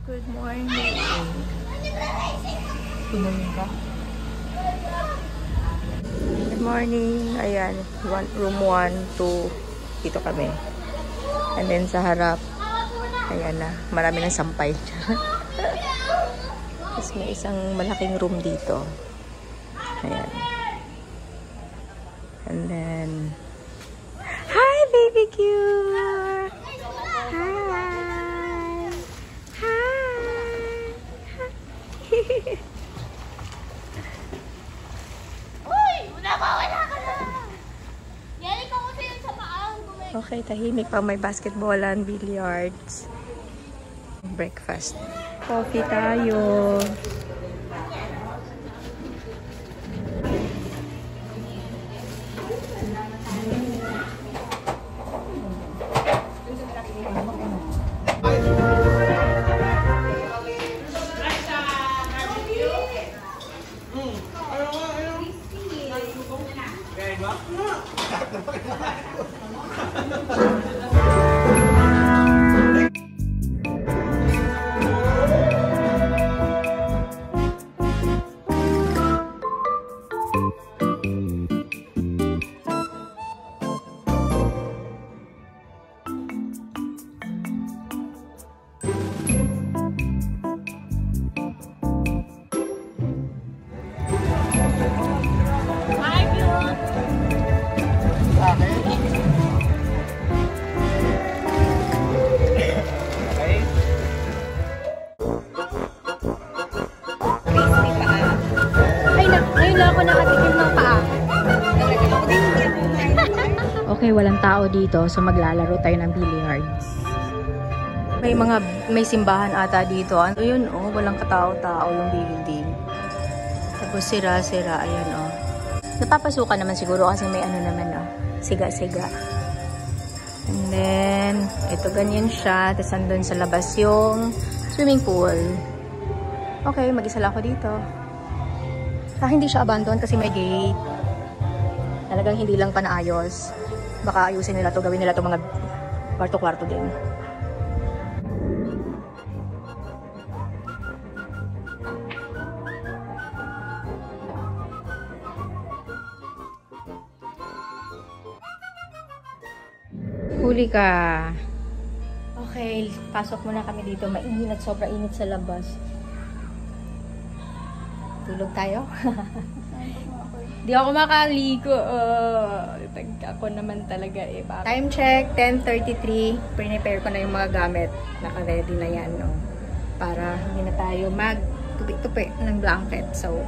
Good morning. Tumulong ka? Good morning. Ayan, room 1, 2. Dito kami. And then sa harap, ayan na, marami ng sampay. Tapos may isang malaking room dito. Ayan. And then, hi baby cute! Hi! Hi! Uy! Nawawala ka na! Yari ka kasi yun sa paang. Okay, tahimik pa. May basketballan, billiards. Breakfast. Coffee tayo. Okay, walang tao dito, so maglalaro tayo ng billiards. May simbahan ata dito. Ano yun, oh, walang katao-tao yung building. Tapos sira-sira, ayan, oh. Napapasukan naman siguro kasi may ano naman, oh, siga-siga. And then, ito ganyan siya. Tapos andun sa labas yung swimming pool. Okay, mag-isa lang ako dito. Hindi siya abandon kasi may gate. Talagang hindi lang pa naayos. Baka ayusin nila to, gawin nila to mga kwarto-kwarto din. Huli ka. Okay, pasok muna kami dito. Mainit, sobra init sa labas. Tulog tayo. Di ako makaligo. Ako naman talaga eh. Time check, 10:33. Prepare ko na yung mga gamit. Naka-ready na yan. No? Para hindi na tayo mag-tupi-tupi ng blanket. So,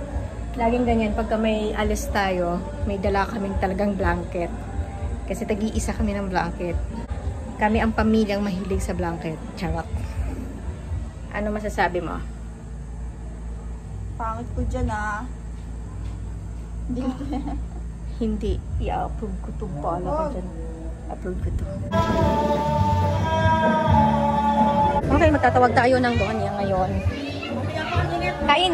laging ganyan. Pagka may alis tayo, may dala kaming talagang blanket. Kasi tag-iisa kami ng blanket. Kami ang pamilyang mahilig sa blanket. Charot. Ano masasabi mo? Pangit ko dyan ah. Hindi. I-upload ko ito. Paala ka dyan. Upload ko ito. Okay, magtatawag tayo ng Donya ngayon. Kain!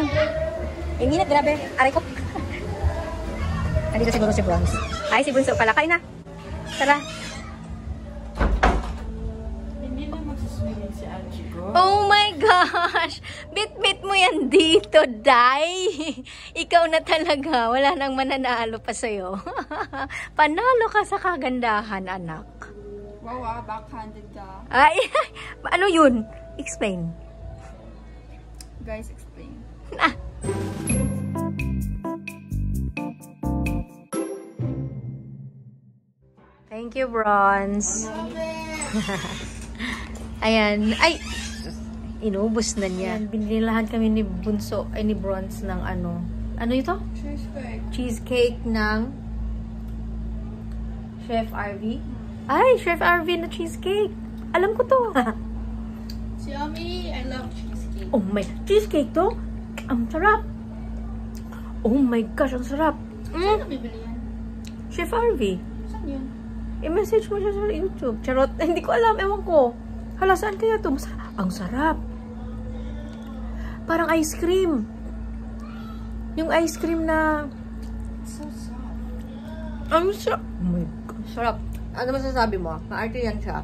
Inginit, grabe. Aray ko. Nandito siguro si Bronze. Ay, si Bunso pala. Kain na. Tara. Hindi na magsuswimming si Angie ko. Oh my gosh! Bit-bit mo yan dito, Day! Ikaw na talaga. Wala nang mananalo pa sa'yo. Panalo ka sa kagandahan, anak. Wow, backhanded ka. Ay, ano yun? Explain. Guys, explain. Ah. Thank you, Bronze. Ayan. Ay! Inubos na niya. Binilahan kami ni Bunso, ay ni Bronze ng ano. Ano ito? Cheesecake. Cheesecake ng Chef RV. Ay, Chef RV na cheesecake. Alam ko to. Yummy, I love cheesecake. Oh my, cheesecake to? Ang sarap. Oh my gosh, ang sarap. Saan nabibili yan? Chef RV. Saan yun? I-message mo siya sa YouTube. Charot. Hindi ko alam. Ewan ko. Hala, saan kaya to? Ang sarap. Parang ice cream. Yung ice cream na... It's so soft. Ang sarap. Oh my God. Sarap. Ano masasabi mo? Maarte yan siya.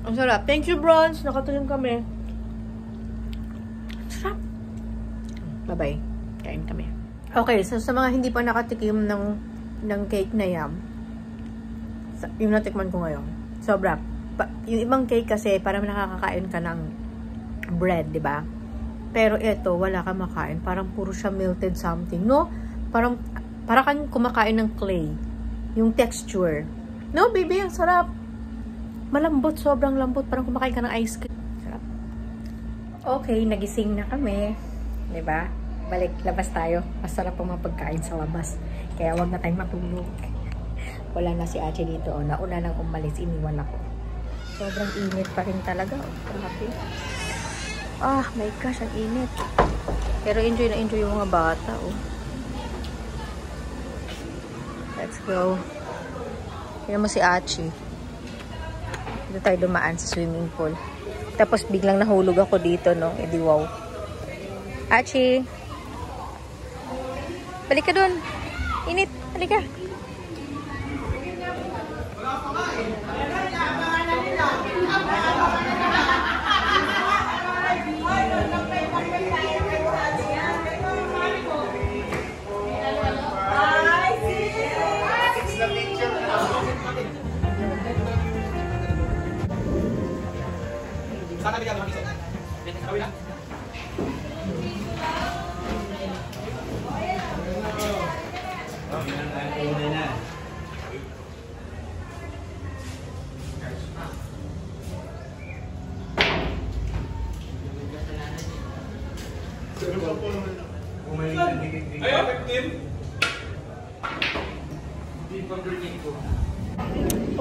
Ang sarap. Thank you, Bronze. Nakatulong kami. Sarap. Bye-bye. Kain kami. Okay, so sa mga hindi pa nakatikim ng cake na yam, yung natikman ko ngayon, sobra. Yung ibang cake kasi, parang nakakakain ka ng bread, di ba? Pero ito, wala ka makain. Parang puro siya melted something, no? Parang kang kumakain ng clay. Yung texture. No, baby, ang sarap. Malambot, sobrang lambot. Parang kumakain ka ng ice cream. Sarap. Okay, nagising na kami. Di ba? Balik, labas tayo. Masarap ang mga pagkain sa labas. Kaya wag na tayong matulog. Wala na si Achi dito. O, nauna nang umalis, iniwan ako. Sobrang init pa rin talaga. Grabe. Ah, my gosh, ang init. Pero enjoy na enjoy yung mga bata. Oh. Let's go. Tignan mo si Achi. Dito tayo dumaan sa swimming pool. Tapos biglang nahulog ako dito, no? E di wow. Achi! Balik ka dun. Init. Balik ka. Sana bigyan mo piso. Kawin lang. Ayaw, Tim.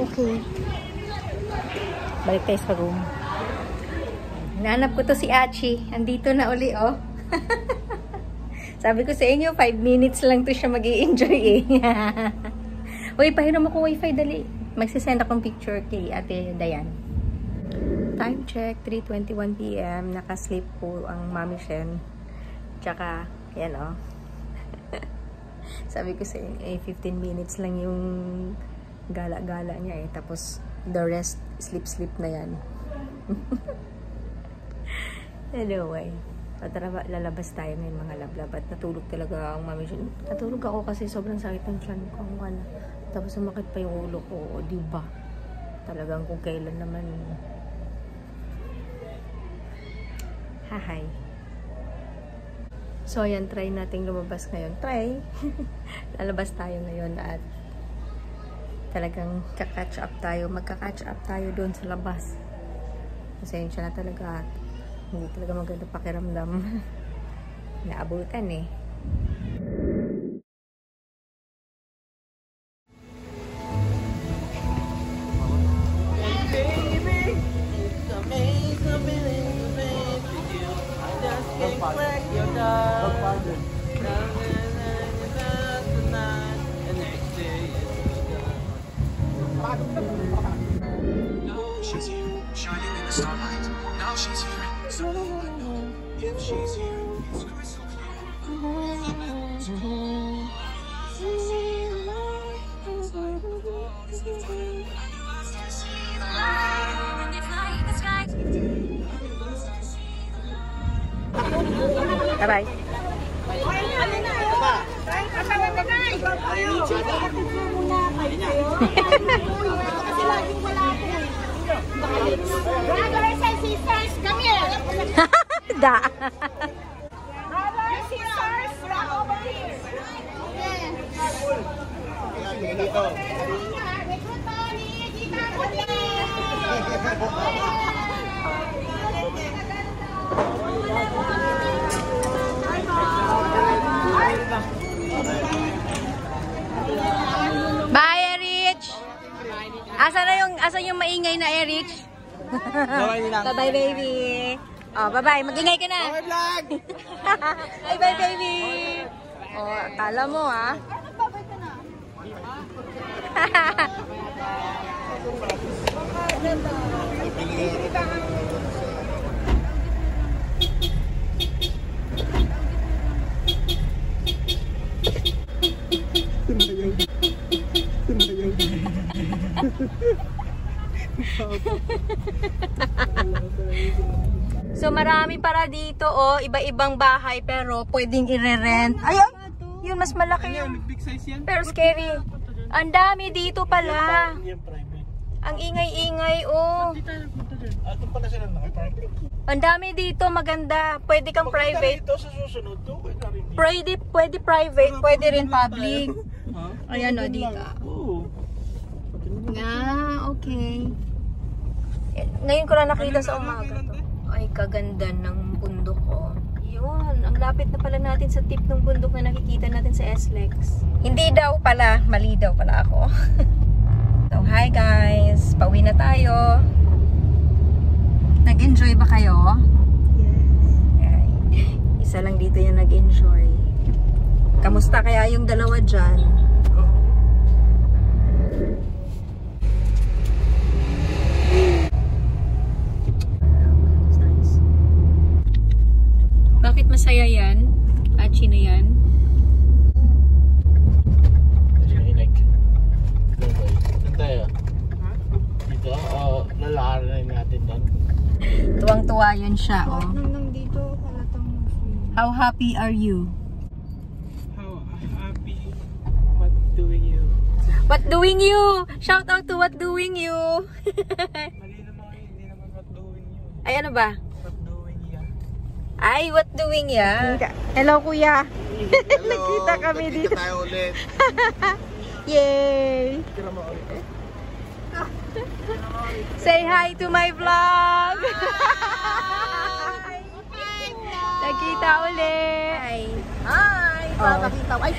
Okay. Balik tayo sa room. Hinahanap ko to si Achi. Andito na uli, oh. Sabi ko sa inyo, 5 minutes lang to siya mag-i-enjoy, eh. Uy, pahiram ako wifi, dali. Magsisend akong picture kay Ate Dayan. Time check, 3:21 PM. Nakasleep po ang Mami Shen. Tsaka, yan, oh. Sabi ko sa inyo, 15 minutes lang yung gala-gala niya, eh. Tapos, the rest, sleep-sleep na yan. Anyway, lalabas tayo ng mga lablab at natulog talaga ang Mami Shen. Natulog ako kasi sobrang sakit ng tiyan ko. Tapos sumakit pa yung ulo ko. O, diba? Talagang kung kailan naman. Hahay. So, ayan, try nating lumabas ngayon. Try! Lalabas tayo ngayon at talagang magka-catch up tayo doon sa labas. Pasensya na talaga. Hindi talaga maganda pakiramdam. Naabutan, eh. She's here, shining in the starlight. Now she's here, so I know if she's here, it's crystal clear. Bye-bye. Brothers and sisters, come here. Da. Brothers, sisters, rock over here. Dito. Bye, Erich! Asan yung maingay na Erich? Bye-bye, baby! Oh, bye-bye. Mag-ingay ka na. Bye, vlog! Bye-bye, baby! Oh, akala mo, ah. So marami para dito oh, iba-ibang bahay pero pwedeng i-rent. Ayun, yun mas malaki yung. Big size yan. Pero scary. Ang dami dito pala. Ang ingay-ingay oh. Doon pala sila naka-private. Ang dami dito, maganda. Pwede kang private. Ito sa susunod, okay na rin. Pwede private, pwede rin public. Ayan o, dito. Oo. Okay. Ngayon ko lang nakita sa umaga to. Ay, kaganda ng bundok oh. Yun, ang lapit na pala natin sa tip ng bundok na nakikita natin sa SLEX. Hindi daw pala, mali daw pala ako. So, hi guys. Pauwi na tayo. Nag-enjoy ba kayo? Yes. Isa lang dito yung nag-enjoy. Kamusta kaya yung dalawa dyan? Bakit masaya yan? Achi na yan? Tayo. Dito, lalakarin natin doon. Tuwang-tuwa yun siya, oh. Nandito, halatang How happy are you? How happy, what doing you? What doing you? Shout out to what doing you. Mali naman, hindi naman what doing you. Ay, ano ba? What doing ya? Ay, what doing ya? Hello, kuya. Hello, Nakita kami dito. tayo ulit. Yay! Tira mo ulit. Say hi to my vlog! Nakita ulit! Hi! Hi! Nakita ko. Ay,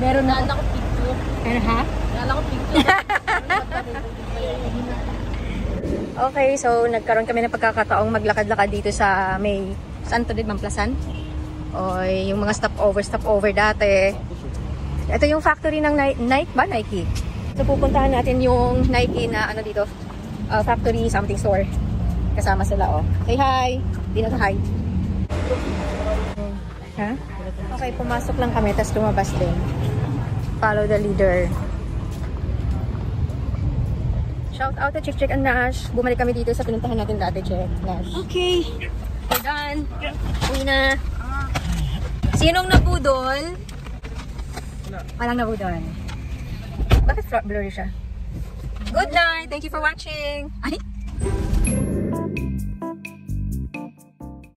Meron na naalala ko picture. Ano ha? Naalala ko picture. Okay, so nagkaroon kami ng pagkakataong maglakad-lakad dito sa may... Saan to din? Mamplasan? O yung mga stopover dati. Ito yung factory ng Nike ba? Nike. So pupuntahan natin yung Nike na ano dito, factory something store. Kasama sila oh. Say hi! Di na hi. Ha? Okay, pumasok lang kami tapos lumabas din. Follow the leader. Shout out to Chick Chick and Nash. Bumalik kami dito sa pinuntahan natin dati, Chick, Nash. Okay. We're done. Uwi na. Sinong nabudol? Walang nabudol. Bakit blurry siya? Good night. Thank you for watching. Ay!